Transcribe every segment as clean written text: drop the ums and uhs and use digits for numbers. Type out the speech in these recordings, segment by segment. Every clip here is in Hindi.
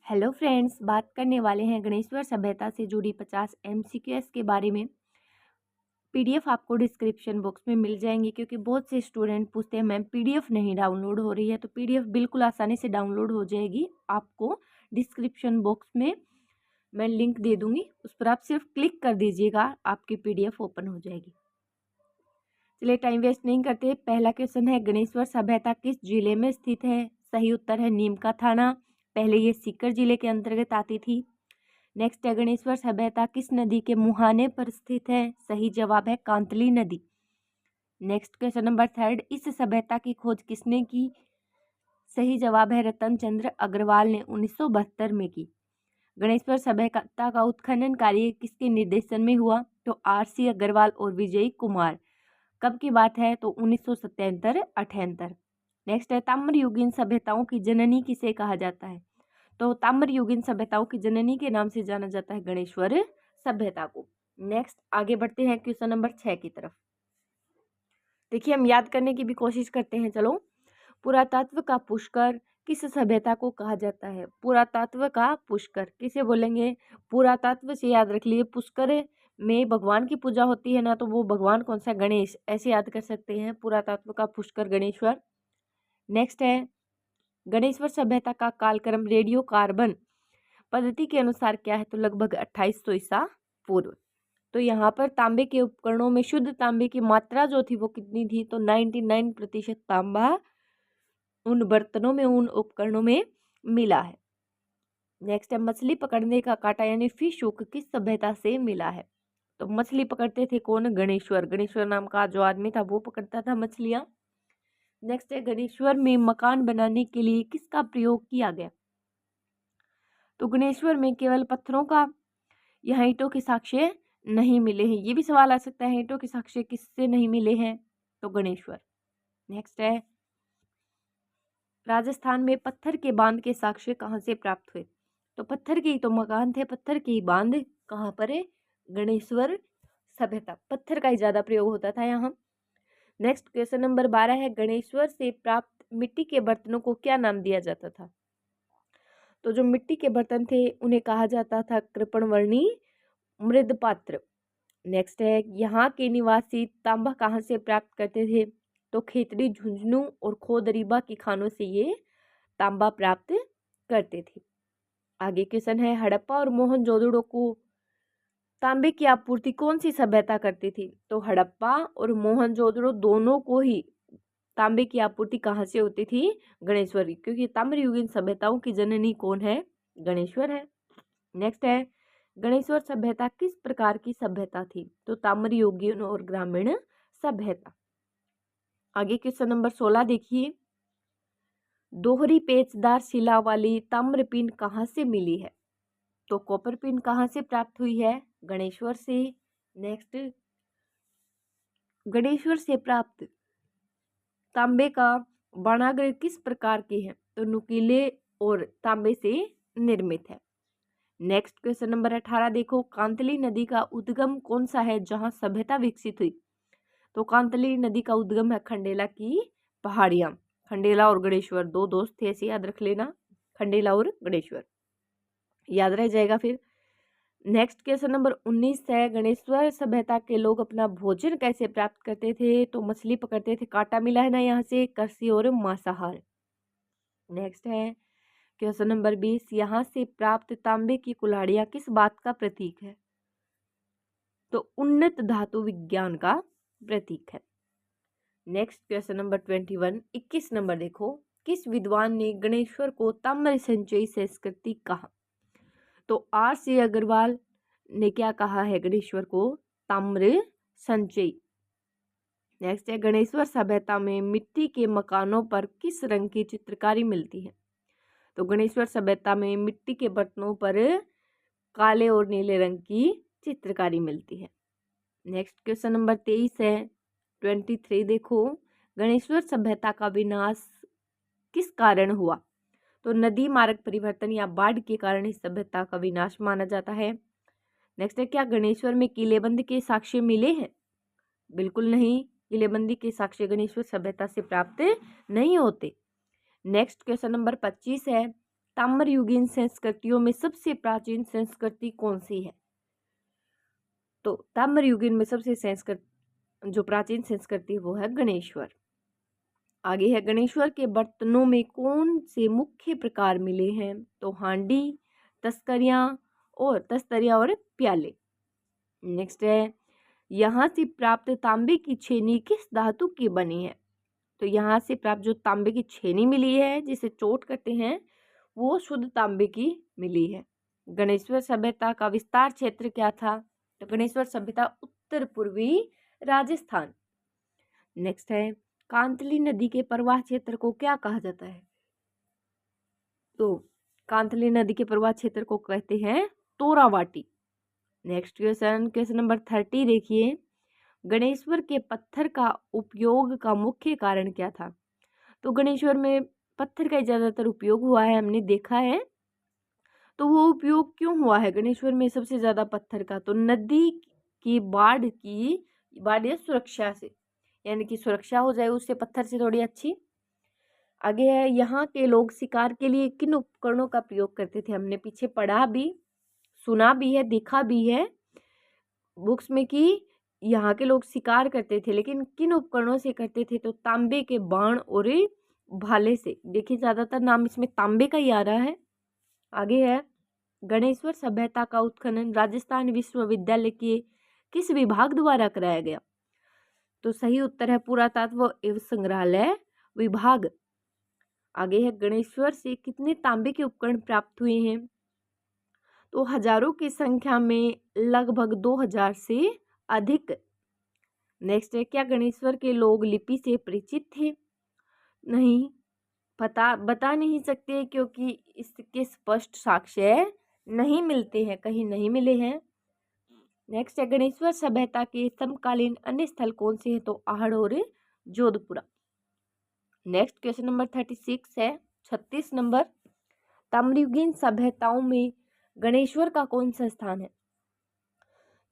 हेलो फ्रेंड्स, बात करने वाले हैं गणेश्वर सभ्यता से जुड़ी 50 एमसीक्यूएस के बारे में। पीडीएफ आपको डिस्क्रिप्शन बॉक्स में मिल जाएंगे क्योंकि बहुत से स्टूडेंट पूछते हैं मैम पीडीएफ नहीं डाउनलोड हो रही है। तो पीडीएफ बिल्कुल आसानी से डाउनलोड हो जाएगी। आपको डिस्क्रिप्शन बॉक्स में मैं लिंक दे दूंगी, उस पर आप सिर्फ क्लिक कर दीजिएगा, आपकी पीडीएफ ओपन हो जाएगी। चलिए टाइम वेस्ट नहीं करते। पहला क्वेश्चन है, गणेश्वर सभ्यता किस जिले में स्थित है? सही उत्तर है नीमका थाना। पहले ये सीकर जिले के अंतर्गत आती थी। नेक्स्ट है, गणेश्वर सभ्यता किस नदी के मुहाने पर स्थित है? सही जवाब है कांतली नदी। नेक्स्ट क्वेश्चन नंबर 3, इस सभ्यता की खोज किसने की? सही जवाब है रतन चंद्र अग्रवाल ने 1972 में की। गणेश्वर सभ्यता का उत्खनन कार्य किसके निर्देशन में हुआ? तो RC अग्रवाल और विजय कुमार। कब की बात है? तो 1977-78। नेक्स्ट है, ताम्रयुगीन सभ्यताओं की जननी किसे कहा जाता है? तो ताम्रयुगीन सभ्यताओं की जननी के नाम से जाना जाता है गणेश्वर सभ्यता को। नेक्स्ट आगे बढ़ते हैं क्वेश्चन नंबर 6 की तरफ। देखिए हम याद करने की भी कोशिश करते हैं। चलो, पुरातत्व का पुष्कर किस सभ्यता को कहा जाता है? पुरातत्व का पुष्कर किसे बोलेंगे? पुरातत्व से याद रख लिए, पुष्कर में भगवान की पूजा होती है ना, तो वो भगवान कौन सा? गणेश, ऐसे याद कर सकते हैं। पुरातत्व का पुष्कर गणेश्वर। नेक्स्ट है, गणेश्वर सभ्यता का कालक्रम रेडियो कार्बन पद्धति के अनुसार क्या है? तो लगभग 2800 ईसा पूर्व। तो यहाँ पर तांबे के उपकरणों में शुद्ध तांबे की मात्रा जो थी वो कितनी थी? तो 99% तांबा उन बर्तनों में, उन उपकरणों में मिला है। नेक्स्ट है, मछली पकड़ने का कांटा यानी फिश हुक किस सभ्यता से मिला है? तो मछली पकड़ते थे कौन? गणेश्वर। गणेश्वर नाम का जो आदमी था वो पकड़ता था मछलियां। नेक्स्ट है, गणेश्वर में मकान बनाने के लिए किसका प्रयोग किया गया? तो गणेश्वर में केवल पत्थरों का, यहाँ ईंटों के साक्ष्य नहीं मिले हैं। ये भी सवाल आ सकता है, ईंटों के साक्ष्य किससे नहीं मिले हैं? तो गणेश्वर। नेक्स्ट है, राजस्थान में पत्थर के बांध के साक्ष्य कहाँ से प्राप्त हुए? तो पत्थर के ही तो मकान थे, पत्थर के ही बांध कहाँ पर है? गणेश्वर सभ्यता। पत्थर का ही ज्यादा प्रयोग होता था यहाँ। नेक्स्ट क्वेश्चन नंबर 12 है, गणेश्वर से प्राप्त मिट्टी के बर्तनों को क्या नाम दिया जाता था? तो जो मिट्टी के बर्तन थे उन्हें कहा जाता था कृपणवर्णी मृद पात्र। नेक्स्ट है, यहाँ के निवासी तांबा कहाँ से प्राप्त करते थे? तो खेतड़ी, झुंझुनू और खोदरीबा की खानों से ये तांबा प्राप्त करते थे। आगे क्वेश्चन है, हड़प्पा और मोहनजोदड़ो को तांबे की आपूर्ति कौन सी सभ्यता करती थी? तो हड़प्पा और मोहनजोदड़ो दोनों को ही तांबे की आपूर्ति कहाँ से होती थी? गणेश्वर की, क्योंकि ताम्रयुगीन सभ्यताओं की जननी कौन है? गणेश्वर है। नेक्स्ट है, गणेश्वर सभ्यता किस प्रकार की सभ्यता थी? तो ताम्रयुगीन और ग्रामीण सभ्यता। आगे क्वेश्चन नंबर 16 देखिए, दोहरी पेचदार शिला वाली ताम्रपिन कहाँ से मिली है? तो कॉपर पिन कहाँ से प्राप्त हुई है? गणेश्वर से। नेक्स्ट, गणेश्वर से प्राप्त तांबे का बाणाग्र किस प्रकार के हैं? तो नुकीले और तांबे से निर्मित है। नेक्स्ट क्वेश्चन नंबर 18 देखो, कांतली नदी का उद्गम कौन सा है जहां सभ्यता विकसित हुई? तो कांतली नदी का उद्गम है खंडेला की पहाड़ियां। खंडेला और गणेश्वर दो दोस्त थे, ऐसे याद रख लेना, खंडेला और गणेश्वर, याद रह जाएगा फिर। नेक्स्ट क्वेश्चन नंबर 19 है, गणेश्वर सभ्यता के लोग अपना भोजन कैसे प्राप्त करते थे? तो मछली पकड़ते थे, कांटा मिला है ना यहाँ से, कृषि और मांसाहार। नेक्स्ट है क्वेश्चन नंबर 20, यहाँ से प्राप्त तांबे की कुल्हाड़ियाँ किस बात का प्रतीक है? तो उन्नत धातु विज्ञान का प्रतीक है। नेक्स्ट क्वेश्चन नंबर 21, 21 नंबर देखो, किस विद्वान ने गणेश्वर को ताम्र संचयी संस्कृति कहा? तो RC अग्रवाल ने क्या कहा है गणेश्वर को? ताम्र संचयी। नेक्स्ट है, गणेश्वर सभ्यता में मिट्टी के मकानों पर किस रंग की चित्रकारी मिलती है? तो गणेश्वर सभ्यता में मिट्टी के बर्तनों पर काले और नीले रंग की चित्रकारी मिलती है। नेक्स्ट क्वेश्चन नंबर 23 है, 23 देखो, गणेश्वर सभ्यता का विनाश किस कारण हुआ? तो नदी मार्ग परिवर्तन या बाढ़ के कारण इस सभ्यता का विनाश माना जाता है। नेक्स्ट है, क्या गणेश्वर में किलेबंद के साक्ष्य मिले हैं? बिल्कुल नहीं, किलेबंदी के साक्ष्य गणेश्वर सभ्यता से प्राप्त नहीं होते। नेक्स्ट क्वेश्चन नंबर 25 है, ताम्रयुगीन संस्कृतियों में सबसे प्राचीन संस्कृति कौन सी है? तो ताम्रयुगीन में सबसे जो प्राचीन संस्कृति वो है गणेश्वर। आगे है, गणेश्वर के बर्तनों में कौन से मुख्य प्रकार मिले हैं? तो हांडी, तस्तरियां और प्याले। नेक्स्ट है, यहाँ से प्राप्त तांबे की छेनी किस धातु की बनी है? तो यहाँ से प्राप्त जो तांबे की छेनी मिली है जिसे चोट करते हैं वो शुद्ध तांबे की मिली है। गणेश्वर सभ्यता का विस्तार क्षेत्र क्या था? तो गणेश्वर सभ्यता उत्तर पूर्वी राजस्थान। नेक्स्ट है, कांतली नदी के प्रवाह क्षेत्र को क्या कहा जाता है? तो कांतली नदी के प्रवाह क्षेत्र को कहते हैं तोरावाटी। नेक्स्ट क्वेश्चन नंबर 30 देखिए, गणेश्वर के पत्थर का उपयोग का मुख्य कारण क्या था? तो गणेश्वर में पत्थर का ज़्यादातर उपयोग हुआ है, हमने देखा है। तो वो उपयोग क्यों हुआ है गणेश्वर में सबसे ज़्यादा पत्थर का? तो नदी की बाढ़ या सुरक्षा से, यानी कि सुरक्षा हो जाए उससे पत्थर से थोड़ी अच्छी। आगे है, यहाँ के लोग शिकार के लिए किन उपकरणों का प्रयोग करते थे? हमने पीछे पढ़ा भी, सुना भी है, देखा भी है बुक्स में कि यहाँ के लोग शिकार करते थे, लेकिन किन उपकरणों से करते थे? तो तांबे के बाण और भाले से। देखिए ज़्यादातर नाम इसमें तांबे का ही आ रहा है। आगे है, गणेश्वर सभ्यता का उत्खनन राजस्थान विश्वविद्यालय के किस विभाग द्वारा कराया गया? तो सही उत्तर है पुरातत्व एवं संग्रहालय विभाग। आगे है, गणेश्वर से कितने तांबे के उपकरण प्राप्त हुए हैं? तो हजारों की संख्या में, लगभग 2000 से अधिक। नेक्स्ट है, क्या गणेश्वर के लोग लिपि से परिचित थे? नहीं, बता नहीं सकते क्योंकि इसके स्पष्ट साक्ष्य नहीं मिलते हैं, कहीं नहीं मिले हैं। नेक्स्ट है, गणेश्वर सभ्यता के समकालीन अन्य स्थल कौन से हैं? तो आहड़ और जोधपुरा। नेक्स्ट क्वेश्चन नंबर 36 है, 36 नंबर, ताम्रयुगीन सभ्यताओं में गणेश्वर का कौन सा स्थान है?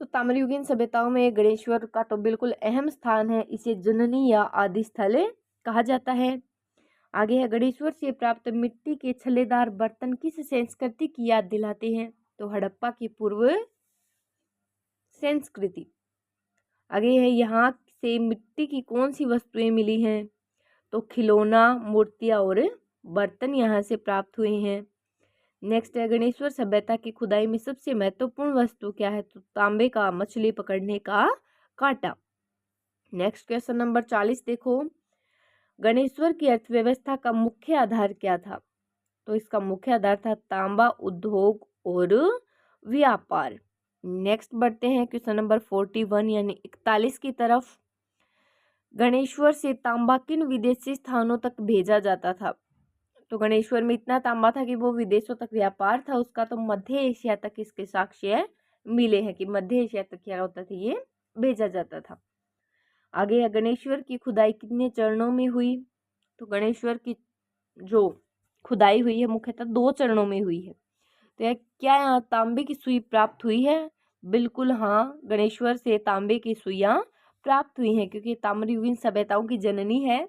तो ताम्रयुगीन सभ्यताओं में गणेश्वर का तो बिल्कुल अहम स्थान है, इसे जननी या आदि स्थल कहा जाता है। आगे है, गणेश्वर से प्राप्त मिट्टी के छल्लेदार बर्तन किस संस्कृति की याद दिलाते हैं? तो हड़प्पा की पूर्व संस्कृति। आगे है, यहाँ से मिट्टी की कौन सी वस्तुएं मिली हैं? तो खिलौना, मूर्तियाँ और बर्तन यहाँ से प्राप्त हुए हैं। नेक्स्ट है, गणेश्वर सभ्यता की खुदाई में सबसे महत्वपूर्ण वस्तु क्या है? तो तांबे का मछली पकड़ने का कांटा। नेक्स्ट क्वेश्चन नंबर 40 देखो, गणेश्वर की अर्थव्यवस्था का मुख्य आधार क्या था? तो इसका मुख्य आधार था तांबा उद्योग और व्यापार। नेक्स्ट बढ़ते हैं क्वेश्चन नंबर 41 यानी 41 की तरफ। गणेश्वर से तांबा किन विदेशी स्थानों तक भेजा जाता था? तो गणेश्वर में इतना तांबा था कि वो विदेशों तक व्यापार था उसका, तो मध्य एशिया तक इसके साक्ष्य मिले हैं कि मध्य एशिया तक क्या होता था, ये भेजा जाता था। आगे है, गणेश्वर की खुदाई कितने चरणों में हुई? तो गणेश्वर की जो खुदाई हुई है मुख्यतः 2 चरणों में हुई है। तो क्या यहाँ तांबे की सुई प्राप्त हुई है? बिल्कुल हाँ, गणेश्वर से तांबे की सुइयां प्राप्त हुई हैं क्योंकि ताम्रयुगीन सभ्यताओं की जननी है।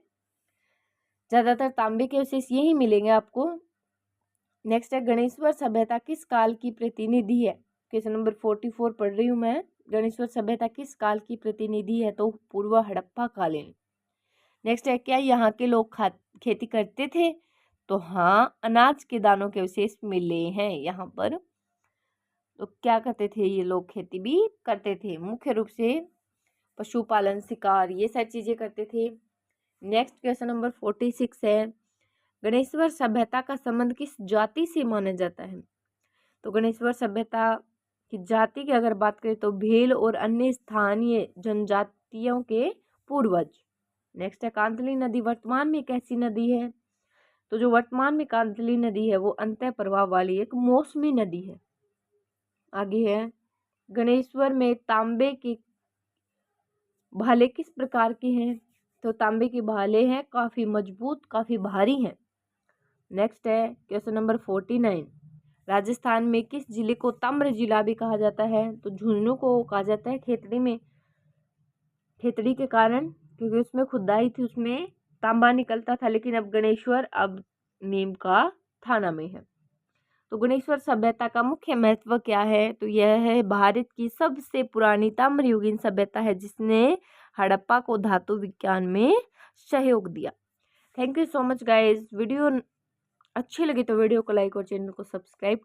ज़्यादातर तांबे के अवशेष यही मिलेंगे आपको। नेक्स्ट है, गणेश्वर सभ्यता किस काल की प्रतिनिधि है? क्वेश्चन नंबर 44 पढ़ रही हूँ मैं। गणेश्वर सभ्यता किस काल की प्रतिनिधि है? तो पूर्व हड़प्पा कालीन। नेक्स्ट है, क्या यहाँ के लोग खेती करते थे? तो हाँ, अनाज के दानों के अवशेष मिले हैं यहाँ पर। तो क्या करते थे ये लोग? खेती भी करते थे, मुख्य रूप से पशुपालन, शिकार, ये सारी चीजें करते थे। नेक्स्ट क्वेश्चन नंबर 46 है, गणेश्वर सभ्यता का संबंध किस जाति से माना जाता है? तो गणेश्वर सभ्यता की जाति की अगर बात करें तो भील और अन्य स्थानीय जनजातियों के पूर्वज। नेक्स्ट है, कांतली नदी वर्तमान में कैसी नदी है? तो जो वर्तमान में कांतली नदी है वो अंतः प्रवाह वाली एक मौसमी नदी है। आगे है, गणेश्वर में तांबे के भाले किस प्रकार के हैं? तो तांबे के भाले हैं, काफ़ी मजबूत, काफ़ी भारी हैं। नेक्स्ट है क्वेश्चन नंबर 49, राजस्थान में किस जिले को ताम्र जिला भी कहा जाता है? तो झुंझुनू को कहा जाता है खेतड़ी में, खेतड़ी के कारण क्योंकि उसमें खुदाई थी, उसमें तांबा निकलता था। लेकिन अब गणेश्वर अब नीम का थाना में है। तो गुणेश्वर सभ्यता का मुख्य महत्व क्या है, तो यह है भारत की सबसे पुरानी ताम्रयुगीन सभ्यता है जिसने हड़प्पा को धातु विज्ञान में सहयोग दिया। Thank you so much guys. Video अच्छी लगी तो वीडियो को लाइक और चैनल को सब्सक्राइब